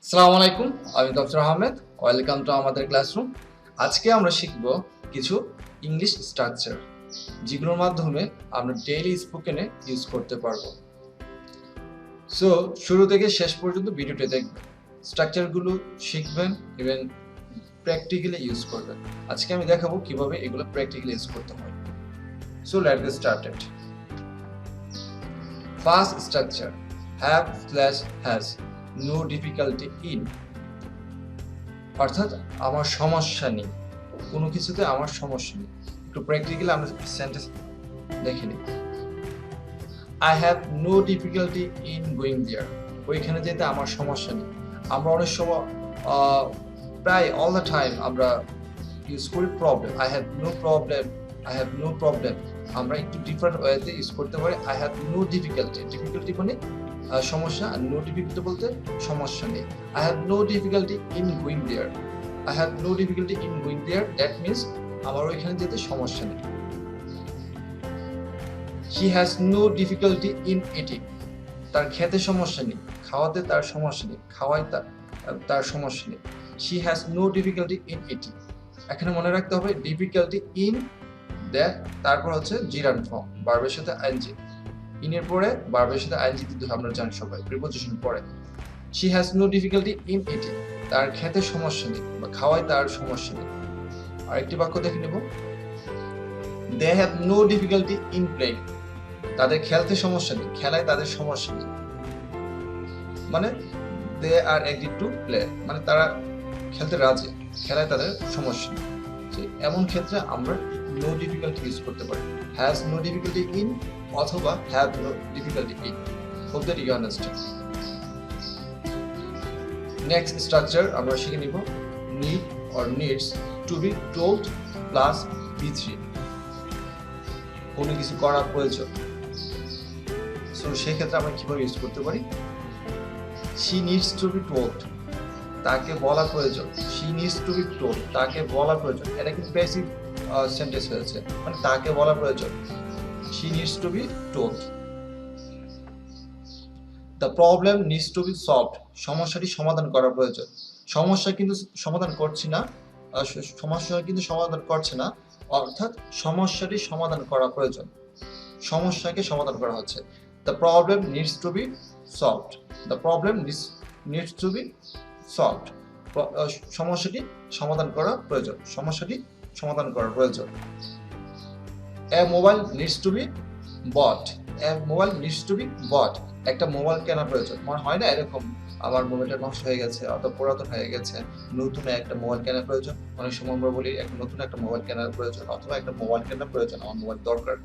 আসসালামু আলাইকুম, আমি ডক্টর আহমেদ। ওয়েলকাম টু আমাদের ক্লাসরুম। আজকে আমরা শিখব কিছু ইংলিশ স্ট্রাকচার, যেগুলোর মাধ্যমে আমরা ডেইলি স্পোকেনে ইউজ করতে পারবো। সো শুরু থেকে শেষ পর্যন্ত ভিডিওটি দেখবেন, স্ট্রাকচারগুলো শিখবেন এবং প্র্যাকটিক্যালি ইউজ করবেন। আজকে আমি দেখাবো কিভাবে এগুলো প্র্যাকটিক্যালি ইউজ করতে হয়। So let's get started. First structure, have slash has no difficulty in, অর্থাৎ আমার সমস্যা নেই, কোনো কিছুতে আমার সমস্যা নেই। একটু প্র্যাকটিক্যালি আমরা সেন্টেন্স দেখে নিই। I have no difficulty in going there, ওইখানে যেতে আমার সমস্যা নেই। আমরা অনেক সময় প্রায় অল দ্য টাইম আমরা ইউজ করি problem. I have no problem, I have no problem. আমরা একটু ডিফারেন্ট ওয়েতে ইউজ করতে পারি। I have no difficulty, difficulty মানে সমস্যা, আর নো ডিফিকাল্টি বলতে সমস্যা নেই। I have no difficulty in going there, I have no difficulty in going there, that means আমার ওইখানে যেতে সমস্যা নেই। He has no difficulty in eating, তার খেতে সমস্যা নেই, খাওয়াতে তার সমস্যা নেই, খাওয়াই তার সমস্যা নেই। She has no difficulty in eating, এখানে মনে রাখতে হবে ডিফিকাল্টি ইন দ্যাট, তারপর হচ্ছে জিরান ফর্ম, ভার্বের সাথে আইএনজি। ইনের পরে ভার্বের সাথে আইএনজি দিতে আমরা জানি সবাই, প্রিপোজিশন পরে। She has no difficulty in eating, তার খেতে সমস্যা নেই বা খাওয়ায় তার সমস্যা নেই। আরেকটি বাক্য দেখে নেব, they have no difficulty in playing, তাদের খেলতে সমস্যা নেই, খেলায় তাদের সমস্যা নেই। মানে they are agree to play, মানে তারা খেলতে রাজি, খেলায় তাদের সমস্যা নেই। এমন ক্ষেত্রে আমরা নো ডিফিকাল্টি ইউজ করতে পারি, হ্যাজ নো ডিফিকাল্টি ইন অথবা have no difficulty in. Hope that you understand. Next structure আমরা শিখে নিব, need or needs to be told plus B3, কোনো কিছু করা প্রয়োজন। সো সেক্ষেত্রে আমরা কিভাবে ইউজ করতে পারি, she needs to be told, তাকে বলা প্রয়োজন। she needs to be told, তাকে বলা প্রয়োজন। এটা কিন্তু প্যাসিভ সেন্টেন্স হয়েছে, মানে তাকে বলা প্রয়োজন। she needs to be told. the problem needs to be solved, সমস্যাটি সমাধান করা প্রয়োজন। সমস্যা কিন্তু সমাধান করছি না, সমস্যা কিন্তু সমাধান করছে না, অর্থাৎ সমস্যাটি সমাধান করা প্রয়োজন, সমস্যাকে সমাধান করা হচ্ছে। the problem needs to be solved, the problem needs to be solved, সমস্যাটি সমাধান করা প্রয়োজন, সমস্যাটি সমাধান করা প্রয়োজন। a mobile needs to be bought, a mobile needs to be bought, একটা মোবাইল কেনা প্রয়োজন। মনে হয় না এরকম, আমার মোবাইলটা নষ্ট হয়ে গেছে অথবা পুরাতন হয়ে গেছে, নতুন একটা মোবাইল কেনার প্রয়োজন। অনেক সময় আমরা বলি নতুন একটা মোবাইল কেনার প্রয়োজন, অথবা একটা মোবাইল কেনার প্রয়োজন, আমার মোবাইল দরকার।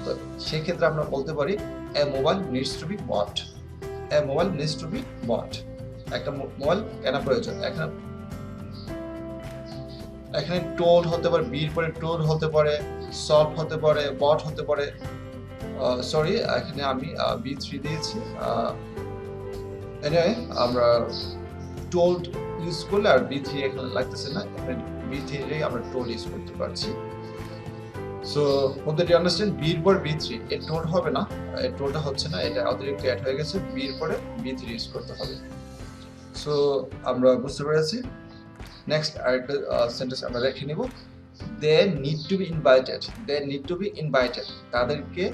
তো সেই ক্ষেত্রে আমরা বলতে পারি a mobile needs to be bought, a mobile needs to be bought, একটা মোবাইল কেনা প্রয়োজন। এখানে টোল্ড হতে পারে, বির পরে টোল্ড হতে পারে, সলভ হতে পারে, বট হতে পারে। সরি, এখানে আমি B3 দিয়েছি। এনিওয়ে আমরা টোল্ড ইউজ করলে আর B3 এখানে লাগতেছে না, এখানে B3 আমরা টোল্ড ইউজ করতে পারছি। So hope that you understand. বির পর B3, এর টোল্ড হবে না, এর টোল্ডটা হচ্ছে না, এটা অতিরিক্ত অ্যাড হয়ে গেছে, বির পরে B3 ইউজ করতে হবে। সো আমরা বুঝতে পেরেছি। নেক্সট আরেকটা সেন্টেন্স আমরা রেখে নিব, they need to be invited, they need to be invited, তাদেরকে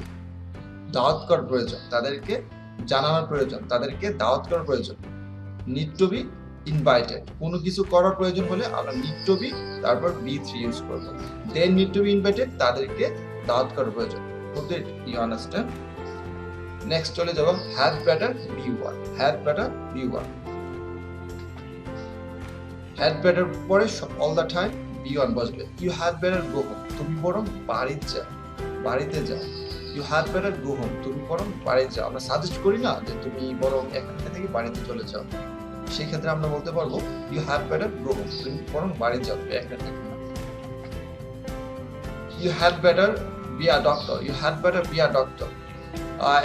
দাওয়াত করার প্রয়োজন, তাদেরকে জানানোর প্রয়োজন, তাদেরকে দাওয়াত করার প্রয়োজন। নিড টু বি ইনভাইটেড, কোনো কিছু করার প্রয়োজন হলে আমরা নিড টু বি তারপর B3 ইউজ করব। They need to be invited, তাদেরকে দাওয়াত করার প্রয়োজন। Hope that you understand. Next চলে যাব, had better B1, had better B1, had better পরে অল দ্য টাইম B1 বসবে। You had better go home, তুমি বরং বাড়িতে যাও। You had better go home, তুমি বরং বাড়িতে যাও। আমরা সাজেস্ট করি না যে তুমি বরং এখান থেকে বাড়িতে চলে যাও, সেই ক্ষেত্রে আমরা বলতে পারবো you had better go home, তুমি বরং বাড়ি যাও, এখান থেকে না। You had better be a doctor, you had better be a doctor.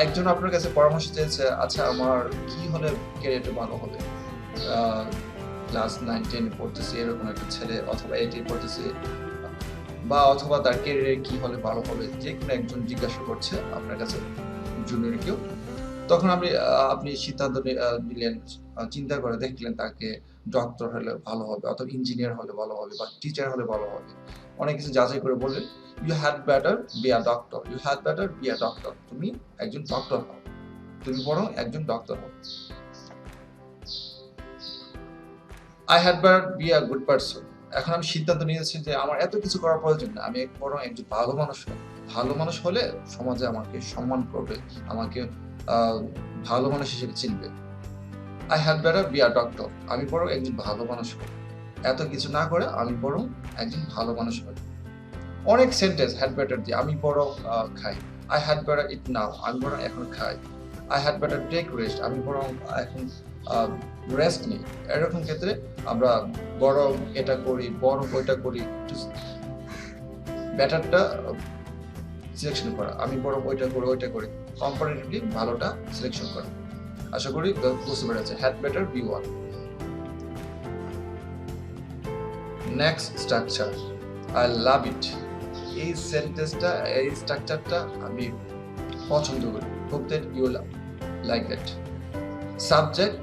একজন আপনার কাছে পরামর্শ চেয়েছে, আচ্ছা আমার কি হলে ক্যারিয়ারটা ভালো হবে, ক্লাস 9-10 পড়তেছে এরকম একটা ছেলে, অথবা 8 পড়তেছে, বা অথবা তার ক্যারিয়ারে কি হলে ভালো হবে, যে কোনো একজন জিজ্ঞাসা করছে আপনার কাছে, জুনিয়র কেউ। তখন আপনি সিদ্ধান্ত নিলেন, চিন্তা করে দেখলেন তাকে ডক্টর হলে ভালো হবে অথবা ইঞ্জিনিয়ার হলে ভালো হবে বা টিচার হলে ভালো হবে। অনেক কিছু যাচাই করে বললেন, you had better be a doctor, you had better be a doctor. তুমি একজন ডক্টর হও, তুমি বরং একজন ডক্টর হও। I had better be a good person. এখন আমি সিদ্ধান্ত নিয়েছি যে আমার এত কিছু করার প্রয়োজন না, আমি বরং একজন ভালো মানুষ হই। ভালো মানুষ হলে সমাজে আমাকে সম্মান করবে, আমাকে ভালো মানুষ হিসেবে চিনবে। I had better be a doctor. আমি বরং একজন ভালো মানুষ হই। এত কিছু না করে আমি বরং একজন ভালো মানুষ হই। অনেক সেন্টেন্স হ্যাড বেটার দিয়ে, আমি বরং খাই। I had better eat now, আমি বরং এখন খাই। I had better take rest, আমি বরং এখন রেস্ট নিই। এরকম ক্ষেত্রে আমরা বরং এটা করি, বরং ওইটা করি, বেটারটা সিলেকশন করা, আমি বরং ওইটা করি ওইটা করি, কম্পারেটিভলি ভালোটা সিলেকশন করা। আশা করি বুঝতে পেরেছে। Had better V one. Next structure, I love it. এই সেন্টেন্সটা, এই স্ট্রাকচারটা আমি পছন্দ করি। Hope that you like that. Subject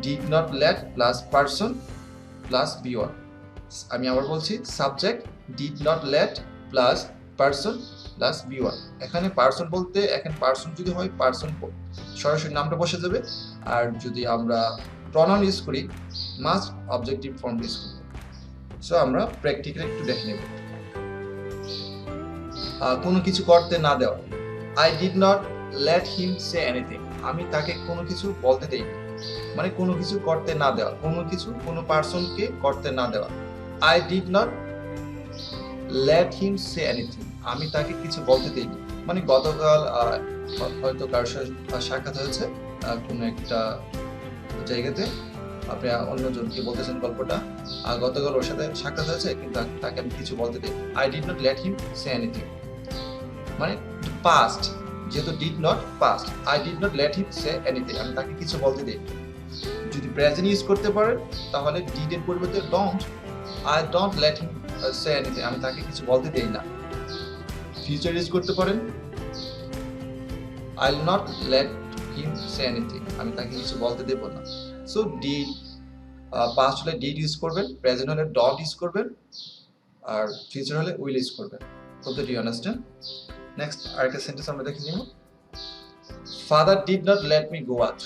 did not let plus person plus V one. আমি আবার বলছি, subject did not let plus person plus V one. এখানে পারসন বলতে, এখানে পারসন যদি হয় পারসন সরাসরি নামটা বসে যাবে, আর যদি আমরা প্রনাউন ইউজ করি মাস্ট অবজেক্টিভ ফর্ম ইউজ করব। সো আমরা প্র্যাকটিক্যালি একটু দেখে নেব। কোনো কিছু করতে না দেওয়া, I did not let him say anything. আমি তাকে কোনো কিছু বলতে দেইনি, মানে কোনো কিছু করতে না দেওয়া, কোনো কিছু কোনো পারসনকে করতে না দেওয়া। I did not let him say anything, আমি তাকে কিছু বলতে দেইনি। মানে গতকাল হয়তো কারোর সাথে সাক্ষাৎ হয়েছে কোনো একটা জায়গাতে, আপনি অন্যজনকে বলতেছেন গল্পটা, আর গতকাল ওর সাথে সাক্ষাৎ হয়েছে কিন্তু তাকে আমি কিছু বলতে দিই। I did not let him say anything, মানে পাস্ট, যেহেতু did not past, I did not let him say anything, আমি তাকে কিছু বলতে দিই। যদি প্রেজেন্ট ইউজ করতে পারেন তাহলে ডিড এর পরিবর্তে don't, I don't let him say anything, আমি তাকে কিছু বলতে দেই না। ফিউচার ইউজ করতে পারেন, I will not let him say anything, আমি তাকে কিছু বলতে দেব না। সো ডিড, পাস্ট হলে ডিড ইউজ করবেন, প্রেজেন্ট হলে ডট ইউজ করবেন, আর ফিউচার হলে উইল ইউজ করবেন। Hope that you understand. Next আরেকটা সেন্টেন্স আমরা দেখে নিব। Father did not let me go out.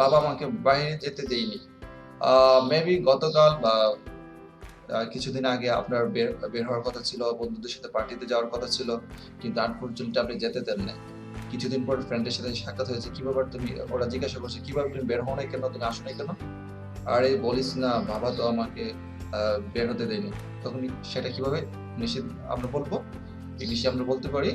বাবা আমাকে বাইরে যেতে দেয়নি। মেবি গতকাল বা কিছুদিন আগে আপনার বের হওয়ার কথা ছিল, বন্ধুদের সাথে পার্টিতে যাওয়ার কথা ছিল, কিন্তু আনফরচুনেটলি আপনি যেতে দেন নাই। কিছুদিন পর ফ্রেন্ডের সাথে সাক্ষাৎ হয়েছে, কি ব্যাপার তুমি, ওরা জিজ্ঞাসা করছে কিভাবে তুমি বের হও নাই কেন, তুমি আসো নাই কেন? আরে বলিস না, বাবা তো আমাকে বের হতে দেয়নি। তখন সেটা কিভাবে নিষেধ আমরা বলবো? ইংলিশে আমরা বলতে পারি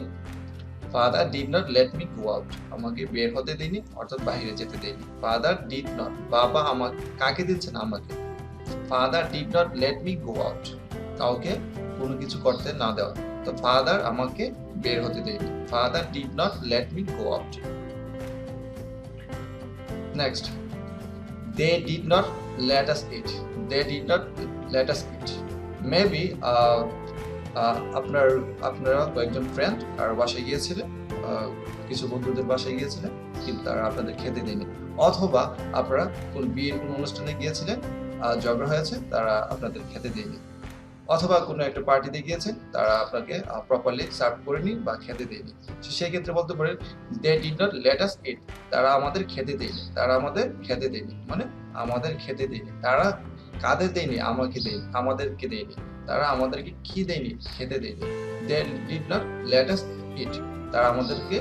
father did not let me go out, আমাকে বের হতে দেয়নি, অর্থাৎ বাইরে যেতে দেয়নি। ফাদার ডিড নট, বাবা আমাকে, কাকে দিচ্ছেন? আমাকে। Father did not let me go out, কাউকে কোনো কিছু করতে না দেওয়া। তো ফাদার আমাকে বের হতে দেয়নি, father did not let me go out. Next, they did not let us eat. They did not let us eat, maybe আপনারা কয়েকজন ফ্রেন্ড আর বাসায় গিয়েছিলেন, কিছু বন্ধুদের বাসায় গিয়েছিলেন, কিন্তু তারা আপনাদের খেতে দেয়নি। অথবা আপনারা কোন বিয়ের কোনো অনুষ্ঠানে গিয়েছিলেন, ঝগড়া হয়েছে, তারা আপনাদের খেতে দেয়নি। অথবা কোনো একটা পার্টিতে গিয়েছেন, তারা আপনাকে প্রপারলি সার্ভ করেনি বা খেতে দেয়নি। সেই ক্ষেত্রে বলতে পারেন they did not let us eat, তারা আমাদের খেতে দেয়নি, তারা আমাদের খেতে দেয়নি, মানে আমাদের খেতে দেয়নি। তারা কাদের দেয়নি? আমাকে দেয়নি, আমাদেরকে দেয়নি। তারা আমাদেরকে কি দেয়নি? খেতে দেয়নি। They did not let us eat, তারা আমাদেরকে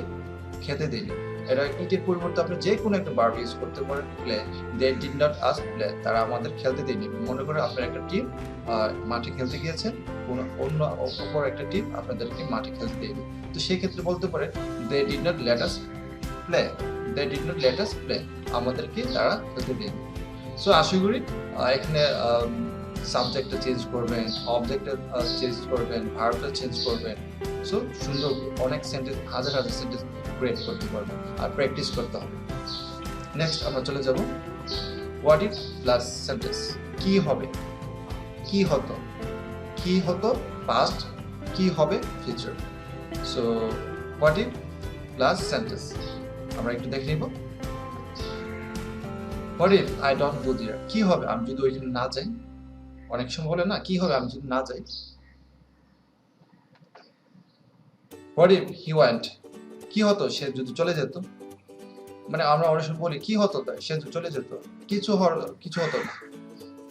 খেতে দেয়নি। এটা ইটের পরিবর্তে আপনি যে কোনো একটা ভার্ব ইউজ করতে পারেন, play. They did not us play, তারা আমাদের খেলতে দেয়নি। মনে করে আপনার একটা টিম মাঠে খেলতে গিয়েছেন, অন্য অপর একটা টিম আপনাদেরকে মাঠে খেলতে দেয়নি। তো সেই ক্ষেত্রে বলতে পারে they did not let us play, they did not let us play, আমাদেরকে তারা খেলতে দেয়নি। সো আশা করি এখানে সাবজেক্টটা চেঞ্জ করবেন, অবজেক্টটা চেঞ্জ করবেন, ভার্বটা চেঞ্জ করবেন। সো সুন্দর অনেক সেন্টেন্স, হাজার হাজার সেন্টেন্স ক্রিয়েট করতে পারবেন, আর প্র্যাকটিস করতে হবে। নেক্সট আমরা চলে যাব হোয়াট ইফ প্লাস সেন্টেন্স। কি হবে, কি হতো, কি হতো পাস্ট, কি হবে future. So what if plus sentence আমরা একটু দেখে নিব। What if I don't go there, কি হবে আমি যদি ওইখানে না যাই? অনেক সময় বলে না, কি হবে আমি যদি না যাই? হোয়াট ইফ হি ওয়েন্ট, কি হতো সে যদি চলে যেত? মানে আমরা অনেক সময় বলি কি হতো তাই সে যদি চলে যেত, কিছু হতো না।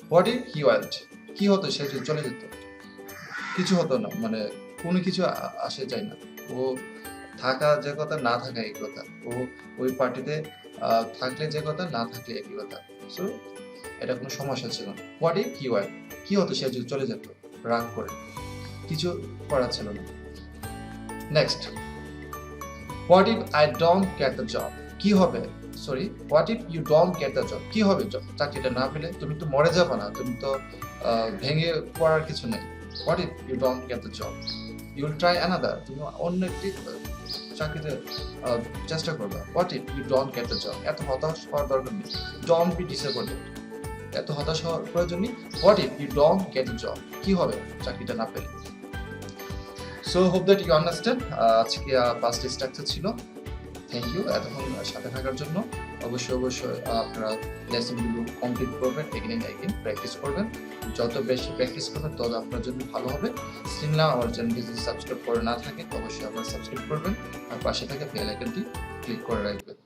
হোয়াট ইফ হি ওয়েন্ট, কি হতো সে যদি চলে যেত? কিছু হতো না, মানে কোনো কিছু আসে যায় না। ও থাকা যে কথা, না থাকা এই কথা। ও ওই পার্টিতে থাকলে যে কথা, না থাকলে একই কথা। সো এটা কোনো সমস্যা ছিল না। হোয়াট ইফ হি ওয়েন্ট, কি হতো সে যদি চলে যেত রাগ করে, কিছু করার ছিল না। Next, what if I don't get the job, কি হবে? Sorry, what if you don't get the job, কি হবে চাকরিটা না পেলে? তুমি তো মরে যাবে না, তুমি তো ভেঙে পড়ার কিছু নেই। What if you don't get the job, you will try another, তুমি অন্য একটি চাকরিতে চেষ্টা করবে। What if you don't get the job, এত হতাশ হওয়ার দরকার নেই। ডোন্ট বি ডিসঅ্যাপয়েন্টেড, এত হতাশ হওয়ার প্রয়োজন নেই। What if you don't get the job, কি হবে চাকরিটা না পেলে? So hope that you understand. আজকে 5টি স্ট্রাকচার ছিল। থ্যাংক ইউ এতক্ষণ সাথে থাকার জন্য। অবশ্যই আপনারা লেসনগুলো কমপ্লিট করবেন, এগেন প্র্যাকটিস করবেন। যত বেশি প্র্যাকটিস করবেন তত আপনার জন্য ভালো হবে। স্টিল না আমার চ্যানেলটি যদি সাবস্ক্রাইব করে না থাকে অবশ্যই আপনারা সাবস্ক্রাইব করবেন আর পাশে থাকা বেল আইকনটি ক্লিক করে রাখবেন।